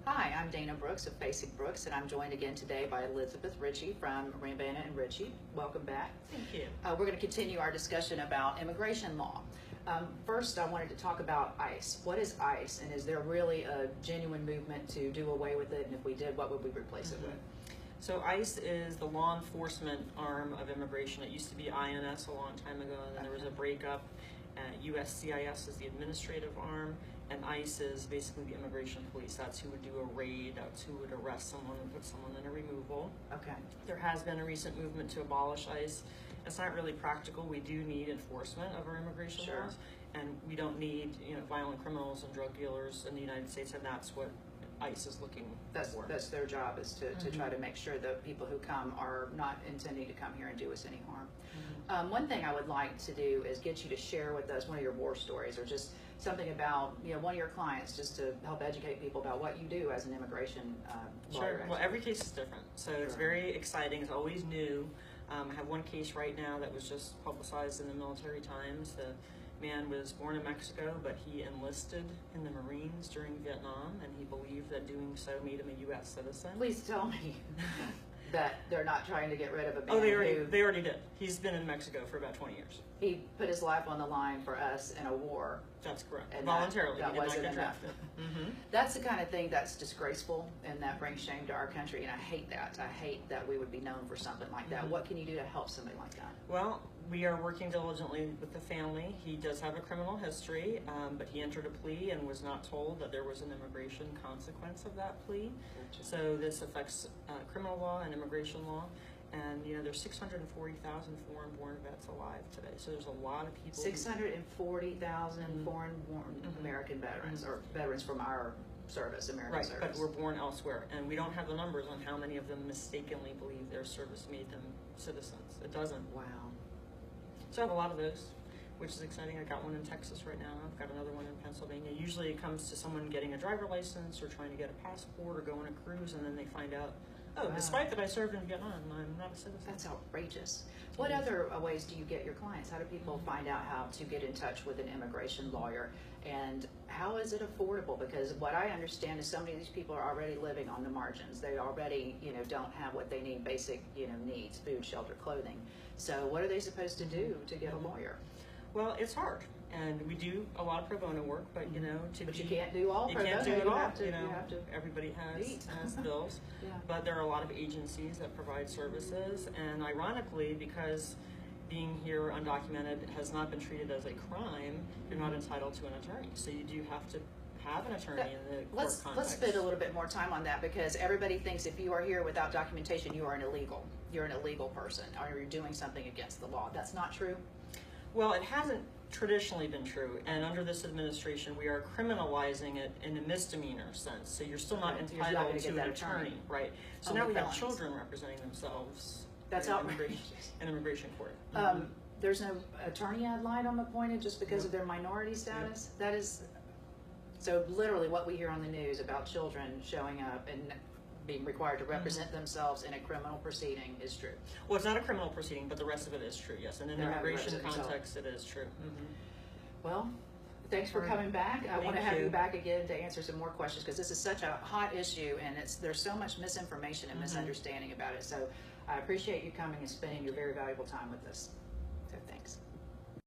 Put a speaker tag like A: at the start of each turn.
A: Hi, I'm Dana Brooks of Facing Brooks, and I'm joined again today by Elizabeth Ricci from Rambana and Ricci. Welcome back.
B: Thank you.
A: We're going to continue our discussion about immigration law. First, I wanted to talk about ICE. What is ICE, and is there really a genuine movement to do away with it? And if we did, what would we replace it with?
B: So ICE is the law enforcement arm of immigration. It used to be INS a long time ago, and then there was a breakup. USCIS is the administrative arm, and ICE is basically the immigration police. That's who would do a raid, that's who would arrest someone and put someone in a removal.
A: Okay.
B: There has been a recent movement to abolish ICE. It's not really practical. We do need enforcement of our immigration laws, and we don't need violent criminals and drug dealers in the United States, and that's what ICE is looking for.
A: That's their job, is to try to make sure that people who come are not intending to come here and do us any harm. One thing I would like to do is get you to share with us one of your war stories, or just something about one of your clients, just to help educate people about what you do as an immigration lawyer.
B: Sure. Well, every case is different, so it's very exciting. It's always new. I have one case right now that was just publicized in the Military Times. The man was born in Mexico, but he enlisted in the Marines during Vietnam, and he believed that doing so made him a U.S. citizen.
A: Please tell me that they're not trying to get rid of a man.
B: Oh, they already did. He's been in Mexico for about 20 years.
A: He put his life on the line for us in a war.
B: That's correct.
A: And
B: voluntarily.
A: That
B: he did
A: wasn't
B: not get
A: enough.
B: drafted.
A: That's the kind of thing that's disgraceful, and that brings shame to our country, and I hate that. I hate that we would be known for something like that. What can you do to help somebody like that?
B: Well, we are working diligently with the family. He does have a criminal history, but he entered a plea and was not told that there was an immigration consequence of that plea.
A: Gotcha.
B: So this affects criminal law and immigration law. And there's 640,000 foreign-born vets alive today. So there's a lot of people.
A: 640,000 foreign-born American veterans, or veterans from our service, American service.
B: Right, but we're born elsewhere, and we don't have the numbers on how many of them mistakenly believe their service made them citizens. It doesn't.
A: Wow.
B: So I have a lot of those, which is exciting. I got one in Texas right now. I've got another one in Pennsylvania. Usually it comes to someone getting a driver license or trying to get a passport or go on a cruise, and then they find out, oh, despite that I served in Vietnam, I'm not a citizen.
A: That's outrageous. What other ways do you get your clients? How do people find out how to get in touch with an immigration lawyer? And how is it affordable? Because what I understand is so many of these people are already living on the margins. They already, don't have what they need, basic, needs, food, shelter, clothing. So what are they supposed to do to get a lawyer?
B: Well, it's hard. And we do a lot of pro bono work, but
A: But you can't do all pro bono.
B: You can't do it all.
A: You have to.
B: Everybody has bills.
A: Yeah.
B: But there are a lot of agencies that provide services, and ironically, because being here undocumented has not been treated as a crime, you're not entitled to an attorney. So you do have to have an attorney in the court context.
A: Let's spend a little bit more time on that, because everybody thinks if you are here without documentation, you are an illegal. You're an illegal person, or you're doing something against the law. That's not true?
B: Well, it hasn't traditionally been true, and under this administration, we are criminalizing it in a misdemeanor sense. So you're still not entitled to an attorney, right? So now we have children representing themselves.
A: That's outrageous.
B: In immigration court.
A: There's no attorney ad litem appointed just because of their minority status. That is, so literally what we hear on the news about children showing up and being required to represent themselves in a criminal proceeding is true.
B: Well, it's not a criminal proceeding, but the rest of it is true, yes. In an immigration context, it is true.
A: Well, thanks for coming back. I want to have you back again to answer some more questions, because this is such a hot issue, and there's so much misinformation and misunderstanding about it. So I appreciate you coming and spending your very valuable time with us. So thanks.